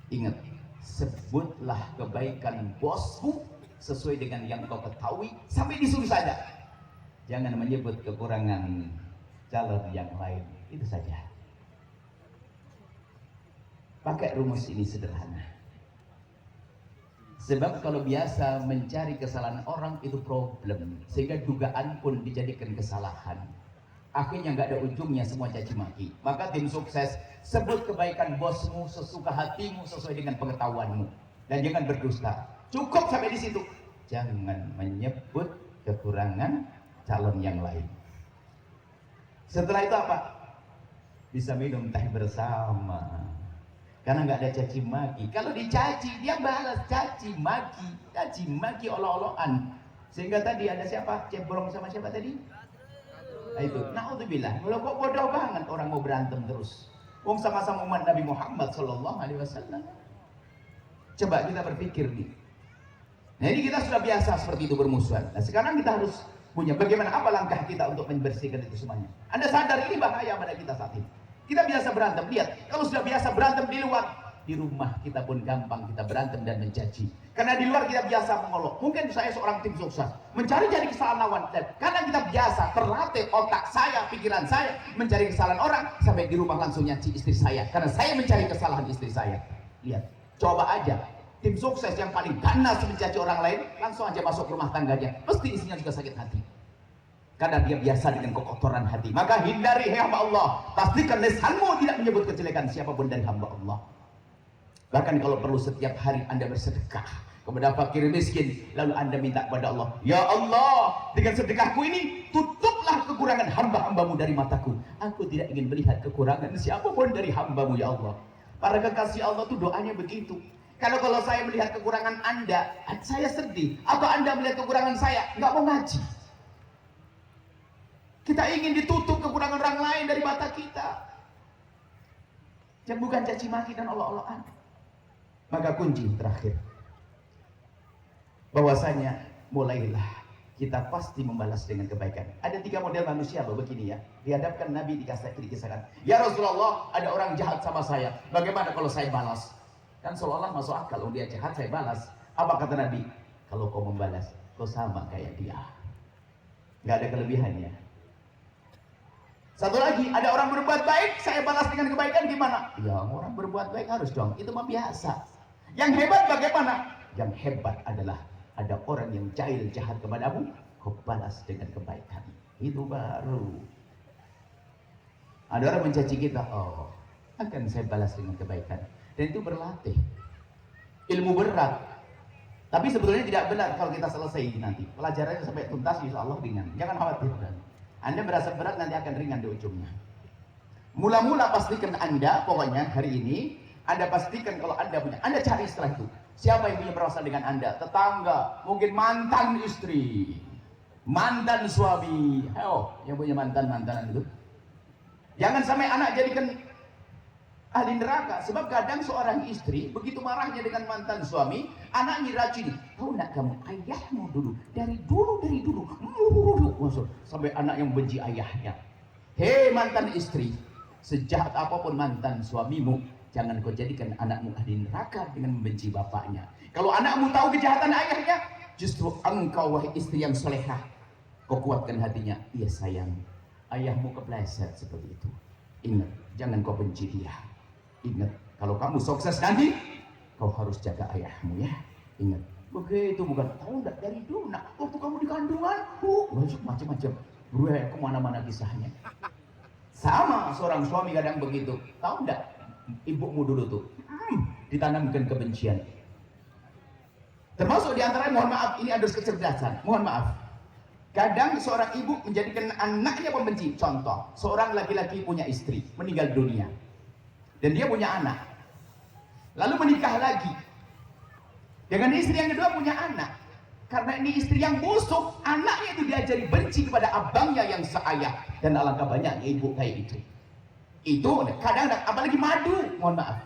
ingat, sebutlah kebaikan bosmu sesuai dengan yang kau ketahui sampai disuruh saja. Jangan menyebut kekurangan calon yang lain. Itu saja. Pakai rumus ini sederhana. Sebab kalau biasa mencari kesalahan orang itu problem, sehingga dugaan pun dijadikan kesalahan. Akhirnya nggak ada ujungnya, semua caci maki. Maka tim sukses, sebut kebaikan bosmu sesuka hatimu sesuai dengan pengetahuanmu, dan jangan berdusta. Cukup sampai di situ. Jangan menyebut kekurangan calon yang lain. Setelah itu apa? Bisa minum teh bersama. Karena nggak ada caci maki. Kalau dicaci, dia balas caci maki olok-olokan. Sehingga tadi ada siapa? Cebrong sama siapa tadi? Nah itu, naudzubillah. Kalau kok bodoh banget orang mau berantem terus. Wong sama-sama umat Nabi Muhammad SAW. Coba kita berpikir nih. Nah ini kita sudah biasa seperti itu bermusuhan. Nah sekarang kita harus punya bagaimana, apa langkah kita untuk membersihkan itu semuanya. Anda sadar ini bahaya pada kita saat ini. Kita biasa berantem, lihat, kalau sudah biasa berantem di luar, di rumah kita pun gampang kita berantem dan mencaci. Karena di luar kita biasa mengolok. Mungkin saya seorang tim sukses, mencari jadi kesalahan lawan. Dan karena kita biasa, terlatih otak saya, pikiran saya, mencari kesalahan orang, sampai di rumah langsung nyaci istri saya. Karena saya mencari kesalahan istri saya. Lihat, coba aja, tim sukses yang paling ganas mencaci orang lain, langsung aja masuk rumah tangganya. Pasti istrinya juga sakit hati. Karena dia biasa dengan kekotoran hati. Maka hindari hamba Allah. Pastikan lisanmu tidak menyebut kejelekan siapapun dari hamba Allah. Bahkan kalau perlu setiap hari Anda bersedekah kepada fakir miskin, lalu Anda minta kepada Allah, ya Allah, dengan sedekahku ini tutuplah kekurangan hamba-hambamu dari mataku. Aku tidak ingin melihat kekurangan siapapun dari hambamu, ya Allah. Para kekasih Allah itu doanya begitu. Kalau saya melihat kekurangan Anda, saya sedih. Atau Anda melihat kekurangan saya, nggak mau ngaji. Kita ingin ditutup kekurangan orang lain dari mata kita. Yang bukan caci maki dan olok-olokan. Maka kunci terakhir, bahwasanya mulailah kita pasti membalas dengan kebaikan. Ada 3 model manusia begini ya. Dihadapkan Nabi dikisahkan, ya Rasulullah, ada orang jahat sama saya. Bagaimana kalau saya balas? Kan seolah-olah masuk akal, kalau dia jahat saya balas. Apa kata Nabi? Kalau kau membalas, kau sama kayak dia. Gak ada kelebihannya. Satu lagi, ada orang berbuat baik, saya balas dengan kebaikan, gimana? Ya orang berbuat baik harus dong, itu mah biasa. Yang hebat bagaimana? Yang hebat adalah ada orang yang jahil jahat kepadamu, kau balas dengan kebaikan. Itu baru. Ada orang mencaci kita, oh akan saya balas dengan kebaikan. Dan itu berlatih. Ilmu berat. Tapi sebetulnya tidak benar kalau kita selesai nanti. Pelajarannya sampai tuntas, insya Allah ringan. Jangan khawatir. Anda merasa berat, nanti akan ringan di ujungnya. Mula-mula pastikan Anda, pokoknya hari ini, Anda pastikan kalau Anda punya, Anda cari setelah itu. Siapa yang punya perasaan dengan Anda? Tetangga, mungkin mantan istri, mantan suami. Oh, yang punya mantan-mantanan itu. Jangan sampai anak jadikan ahli neraka. Sebab kadang seorang istri begitu marahnya dengan mantan suami, anaknya racun. Tahu nak kamu, ayahmu dulu dari dulu masuk sampai anak yang benci ayahnya. Hei mantan istri, sejahat apapun mantan suamimu, jangan kau jadikan anakmu ahli neraka dengan membenci bapaknya. Kalau anakmu tahu kejahatan ayahnya, justru engkau wahai istri yang solehah, kau kuatkan hatinya. Iya sayang, ayahmu kepleset seperti itu. Ingat, jangan kau benci dia. Ingat, kalau kamu sukses nanti, kau harus jaga ayahmu ya. Ingat, begitu bukan tahu enggak dari dulu nak waktu kamu di kandungan, macam-macam, kemana-mana kisahnya. Sama seorang suami kadang begitu. Tahu enggak, ibumu dulu tuh ditanamkan kebencian. Termasuk diantara, mohon maaf, ini ada kecerdasan. Mohon maaf. Kadang seorang ibu menjadikan anaknya pembenci. Contoh, seorang laki-laki punya istri, meninggal dunia. Dan dia punya anak. Lalu menikah lagi. Dengan istri yang kedua punya anak. Karena ini istri yang busuk, anaknya itu diajari benci kepada abangnya yang seayah. Dan alangkah banyaknya ibu kayak itu. Itu kadang-kadang, apalagi madu, mohon maaf.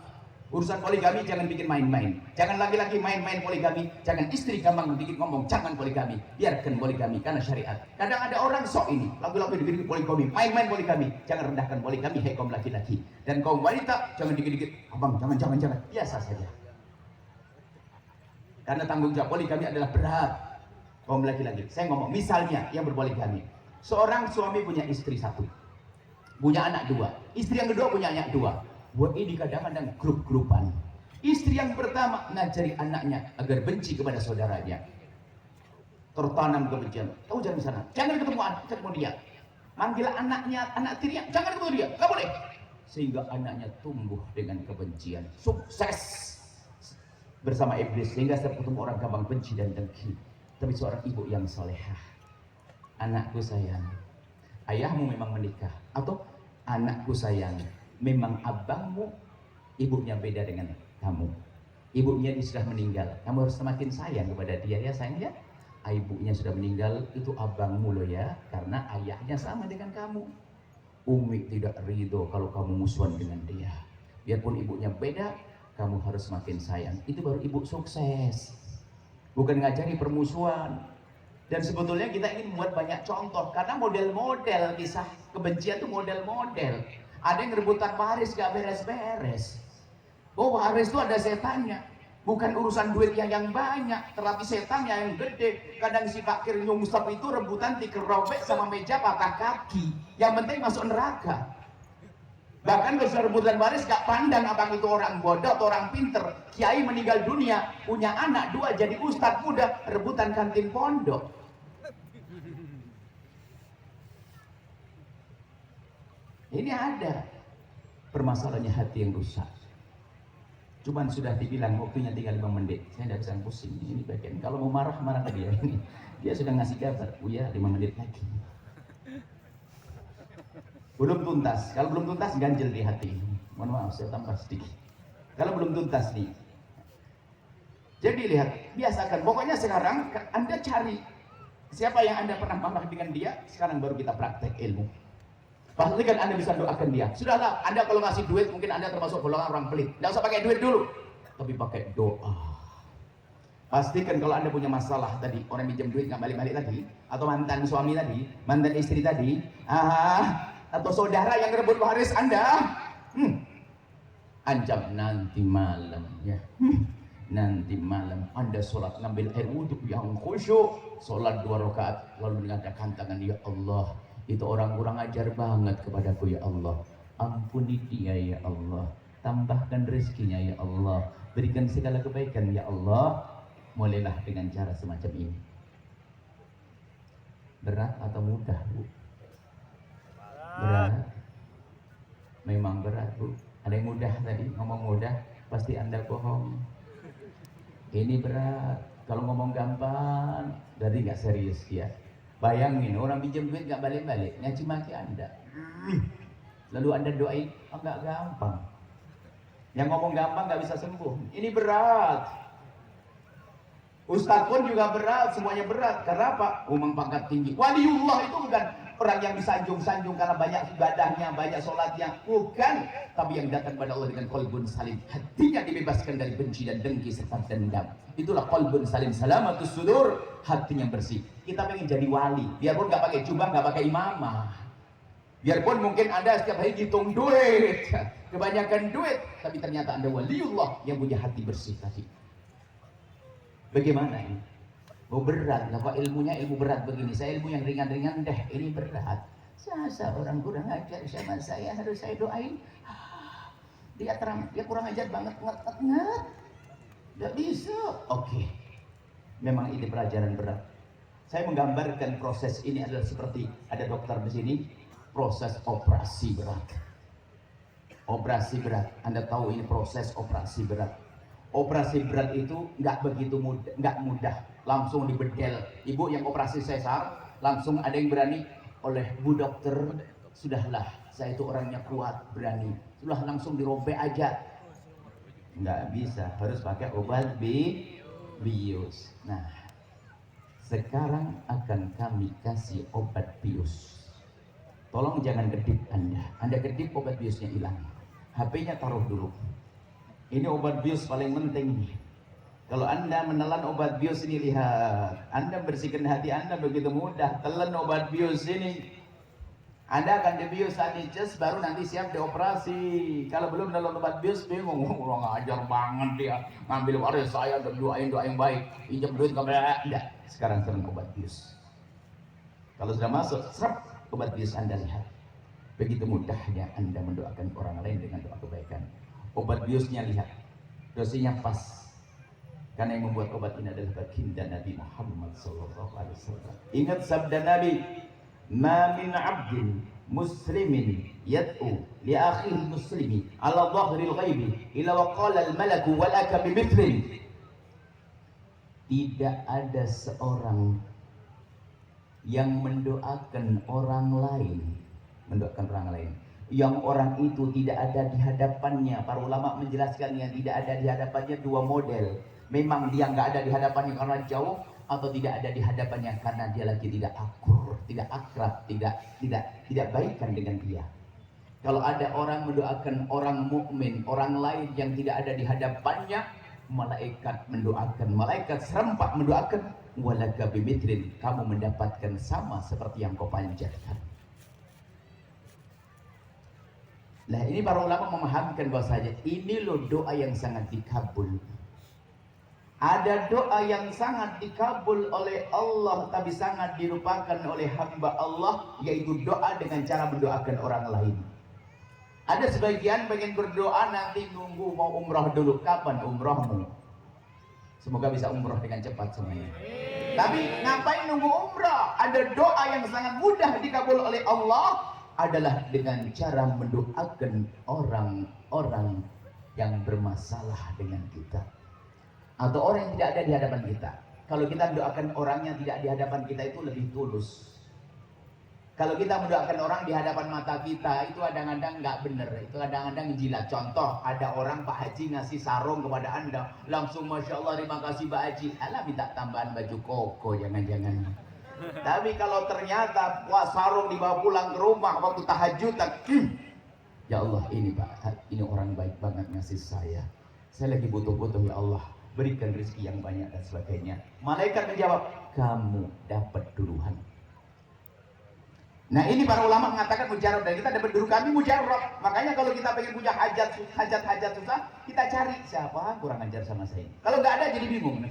Urusan poligami jangan bikin main-main. Jangan laki-laki main-main poligami. Jangan istri gampang bikin ngomong, jangan poligami. Biarkan poligami, karena syariat. Kadang ada orang sok ini, laki-laki dibikin poligami, main-main poligami. Jangan rendahkan poligami, hei kaum laki-laki. Dan kaum wanita, jangan dikit-dikit, abang, jangan. Biasa saja. Karena tanggung jawab poligami adalah berat. Kaum laki-laki. Saya ngomong, misalnya yang berpoligami. Seorang suami punya istri satu. Punya anak dua. Istri yang kedua punya anak dua. Buat ini kadang-kadang grup-grupan. Istri yang pertama ngajari anaknya agar benci kepada saudaranya. Tertanam kebencian. Kau jangan di sana. Jangan ketemu dia. Manggil anaknya, anak tirinya, jangan ketemu dia. Gak boleh. Sehingga anaknya tumbuh dengan kebencian. Sukses bersama iblis. Sehingga setiap ketemu orang gampang benci dan dengki. Tapi seorang ibu yang solehah. Anakku sayang, ayahmu memang menikah. Atau anakku sayang, memang abangmu, ibunya beda dengan kamu. Ibunya dia sudah meninggal. Kamu harus semakin sayang kepada dia ya sayang ya. Ibunya sudah meninggal, itu abangmu loh ya. Karena ayahnya sama dengan kamu. Umi tidak ridho kalau kamu musuhan dengan dia. Biarpun ibunya beda, kamu harus semakin sayang. Itu baru ibu sukses. Bukan ngajari permusuhan. Dan sebetulnya kita ingin membuat banyak contoh. Karena model-model kisah kebencian itu model-model. Ada yang rebutan waris gak beres-beres. Oh, waris itu ada setannya. Bukan urusan duitnya yang banyak, tetapi setannya yang gede. Kadang si fakir nyungsep itu rebutan tikar robek sama meja patah kaki. Yang penting masuk neraka. Bahkan kalau sudah rebutan waris gak pandang abang itu orang bodoh atau orang pinter. Kiai meninggal dunia, punya anak dua jadi ustadz muda, rebutan kantin pondok. Ini ada permasalahannya hati yang rusak. Cuman sudah dibilang waktunya tinggal 5 menit. Saya tidak bisa pusing. Ini bagian. Kalau mau marah ke dia ini. Dia sudah ngasih kabar. Uya 5 menit lagi. Belum tuntas. Kalau belum tuntas ganjel di hati. Mohon maaf saya tambah sedikit. Kalau belum tuntas nih. Jadi lihat, biasakan. Pokoknya sekarang Anda cari siapa yang Anda pernah marah dengan dia. Sekarang baru kita praktek ilmu. Pastikan Anda bisa doakan dia. Sudahlah, Anda kalau ngasih duit mungkin Anda termasuk golongan orang pelit. Tidak usah pakai duit dulu, tapi pakai doa. Pastikan kalau Anda punya masalah tadi, orang minjem duit nggak balik-balik lagi, atau mantan suami tadi, mantan istri tadi, atau saudara yang rebut waris Anda, ancam nanti malam ya. Nanti malam Anda sholat ngambil air wudhu yang khusyuk, sholat 2 rakaat lalu mengatakan tangan, ya Allah, itu orang kurang ajar banget kepadaku ya Allah, ampuni dia ya Allah, tambahkan rezekinya ya Allah, berikan segala kebaikan ya Allah. Mulailah dengan cara semacam ini. Berat atau mudah Bu? Berat. Memang berat Bu. Ada yang mudah tadi, ngomong mudah pasti Anda bohong. Ini berat. Kalau ngomong gampang berarti nggak serius ya. Bayangin orang pinjam duit nggak balik-balik, ngaci maki Anda. Lalu Anda doain, nggak gampang. Yang ngomong gampang nggak bisa sembuh. Ini berat. Ustadz pun juga berat, semuanya berat. Karena apa? Umang pangkat tinggi. Waliullah itu bukan orang yang disanjung-sanjung karena banyak ibadahnya, banyak sholatnya, bukan. Tapi yang datang pada Allah dengan qalbun salim, hatinya dibebaskan dari benci dan dengki serta dendam. Itulah qalbun salim, salamatus sudur, hatinya bersih. Kita pengen jadi wali, biarpun nggak pakai jubah, nggak pakai imamah, biarpun mungkin Anda setiap hari hitung duit, kebanyakan duit, tapi ternyata Anda waliullah yang punya hati bersih tadi. Bagaimana ini? Oh berat lah, kok ilmunya ilmu berat begini, saya ilmu yang ringan-ringan deh, ini berat. Saya orang kurang ajar sama saya, harus saya doain. Dia kurang ajar banget, nget, nggak bisa. Oke, memang ini pelajaran berat. Saya menggambarkan proses ini adalah seperti ada dokter di sini, proses operasi berat. Operasi berat, Anda tahu ini proses operasi berat. Operasi berat itu nggak begitu mudah, nggak mudah. Langsung dibedel. Ibu yang operasi sesar, langsung ada yang berani oleh bu dokter, sudahlah, saya itu orangnya kuat, berani. Sudah langsung dirobek aja. Nggak bisa, harus pakai obat bius. Nah, sekarang akan kami kasih obat bius. Tolong jangan kedip Anda. Anda kedip obat biusnya hilang. HP-nya taruh dulu. Ini obat bius paling penting nih. Kalau Anda menelan obat bius ini, lihat, Anda bersihkan hati Anda begitu mudah. Telan obat bius ini, Anda akan dibius anicus, baru nanti siap dioperasi. Kalau belum menelan obat bius, bingung, orang ajar banget dia. Ngambil waris saya, doain yang baik, pinjam duit ke enggak. Sekarang telan obat bius. Kalau sudah masuk, serap obat bius Anda, lihat. Begitu mudahnya Anda mendoakan orang lain dengan doa kebaikan. Obat biusnya, lihat, dosisnya pas. Karena yang membuat obat ini adalah baginda Nabi Muhammad SAW. Ingat sabda Nabi, "Ma min 'abdin muslimin yad'u li akhihi muslimi ala dhahril ghaibi ila wa qala al malaku wa laka bimithlin." Tidak ada seorang yang mendoakan orang lain, yang orang itu tidak ada di hadapannya. Para ulama menjelaskan yang tidak ada di hadapannya dua model. Memang dia nggak ada di hadapannya karena jauh, atau tidak ada di hadapannya karena dia lagi tidak akur, tidak akrab, tidak baikan dengan dia. Kalau ada orang mendoakan orang mukmin, orang lain yang tidak ada di hadapannya, malaikat mendoakan, malaikat serempak mendoakan, walaka bimitrin, kamu mendapatkan sama seperti yang kau panjatkan. Nah, ini para ulama memahamkan bahwasanya ini loh doa yang sangat dikabul. Ada doa yang sangat dikabul oleh Allah tapi sangat dilupakan oleh hamba Allah, yaitu doa dengan cara mendoakan orang lain. Ada sebagian pengen berdoa nanti nunggu mau umrah dulu. Kapan umrahmu? Semoga bisa umrah dengan cepat semuanya. Tapi ngapain nunggu umrah? Ada doa yang sangat mudah dikabul oleh Allah, adalah dengan cara mendoakan orang-orang yang bermasalah dengan kita, atau orang yang tidak ada di hadapan kita. Kalau kita mendoakan orang yang tidak di hadapan kita itu lebih tulus. Kalau kita mendoakan orang di hadapan mata kita, itu kadang-kadang nggak bener, itu kadang-kadang jilat. Contoh, ada orang Pak Haji ngasih sarung kepada Anda, langsung Masya Allah, terima kasih Pak Haji. Alah, minta tambahan baju koko, jangan-jangan. Tapi kalau ternyata sarung dibawa pulang ke rumah waktu tahajudan, ya Allah, ini Pak, ini orang baik banget ngasih saya lagi butuh-butuh, ya Allah, berikan rezeki yang banyak dan sebagainya. Malaikat menjawab, kamu dapat duluan. Nah, ini para ulama mengatakan mujarab, dan kita dapat dulu, kami mujarab. Makanya kalau kita pengen punya hajat susah, kita cari siapa kurang ajar sama saya. Kalau nggak ada jadi bingung.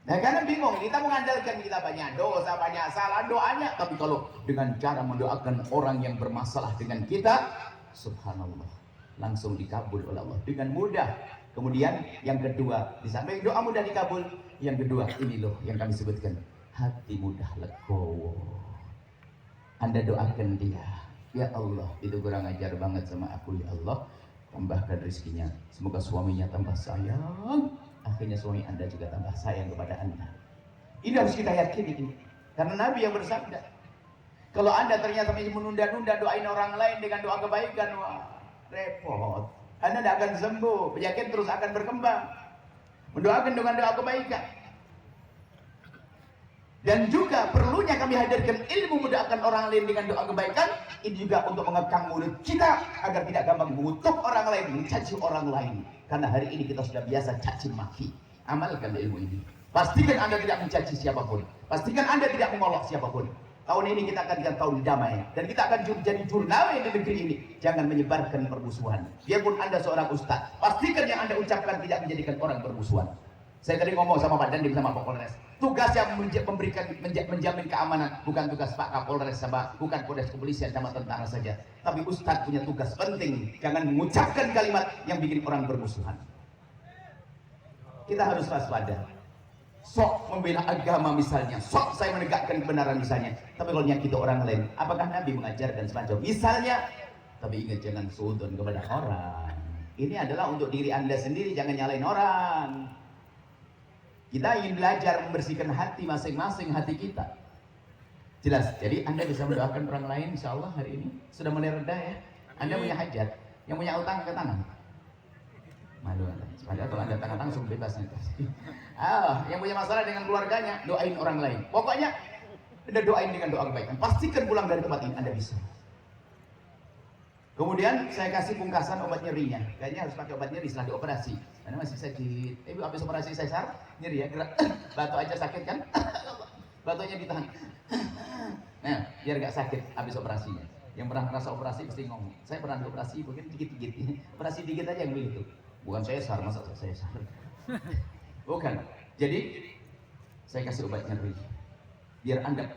Nah, karena bingung, kita mengandalkan kita banyak dosa, banyak salah doanya, tapi kalau dengan cara mendoakan orang yang bermasalah dengan kita, subhanallah, langsung dikabul oleh Allah dengan mudah. Kemudian yang kedua, di samping doa mudah dikabul, yang kedua ini loh yang kami sebutkan, hati mudah legowo. Anda doakan dia, ya Allah, itu kurang ajar banget sama aku, ya Allah, tambahkan rezekinya, semoga suaminya tambah sayang, akhirnya suami Anda juga tambah sayang kepada Anda. Ini harus kita yakini ini, karena Nabi yang bersabda, kalau Anda ternyata masih menunda-nunda doain orang lain dengan doa kebaikan, wah, repot. Anda tidak akan sembuh, penyakit terus akan berkembang. Mendoakan dengan doa kebaikan. Dan juga perlunya kami hadirkan ilmu mudahkan orang lain dengan doa kebaikan. Ini juga untuk mengekang mulut kita agar tidak gampang mengutuk orang lain, mencaci orang lain. Karena hari ini kita sudah biasa caci maki. Amalkan ilmu ini. Pastikan Anda tidak mencaci siapapun. Pastikan Anda tidak mengolok siapapun. Tahun ini kita akan tahun damai. Dan kita akan jadi jurnawi di negeri ini. Jangan menyebarkan permusuhan. Biarpun Anda seorang ustaz, pastikan yang Anda ucapkan tidak menjadikan orang bermusuhan. Saya tadi ngomong sama Pak Dandim sama Pak Polres. Tugas yang menjamin keamanan bukan tugas Pak Kapolres sama bukan Polres Kepolisian sama tentara saja. Tapi Ustadz punya tugas penting. Jangan mengucapkan kalimat yang bikin orang bermusuhan. Kita harus waspada. Sok membela agama misalnya, sok saya menegakkan kebenaran misalnya. Tapi kalau nyakiti orang lain, apakah Nabi mengajarkan semacam misalnya? Tapi ingat jangan suudon kepada orang. Ini adalah untuk diri Anda sendiri, jangan nyalain orang. Kita ingin belajar membersihkan hati masing-masing hati kita. Jelas. Jadi Anda bisa mendoakan orang lain insya Allah hari ini. Sudah mulai reda ya. Anda punya hajat. Yang punya utang ke tangan. Malu Anda. Padahal kalau Anda tangan langsung bebas nanti. Yang punya masalah dengan keluarganya, doain orang lain. Pokoknya Anda doain dengan doa kebaikan. Pastikan pulang dari tempat ini Anda bisa. Kemudian saya kasih pungkasan obat nyerinya. Kayaknya harus pakai obat nyeri setelah dioperasi. Karena masih sakit. Ibu habis operasi sesar, nyeri ya, gerak. Batuk aja sakit kan? Batuknya ditahan. Nah, biar gak sakit habis operasinya. Yang pernah merasa operasi pasti ngomong. Saya pernah dioperasi, mungkin dikit-dikit. Operasi dikit aja yang begitu. Bukan sesar, masa sesar. Bukan. Jadi saya kasih obat nyeri. Biar Anda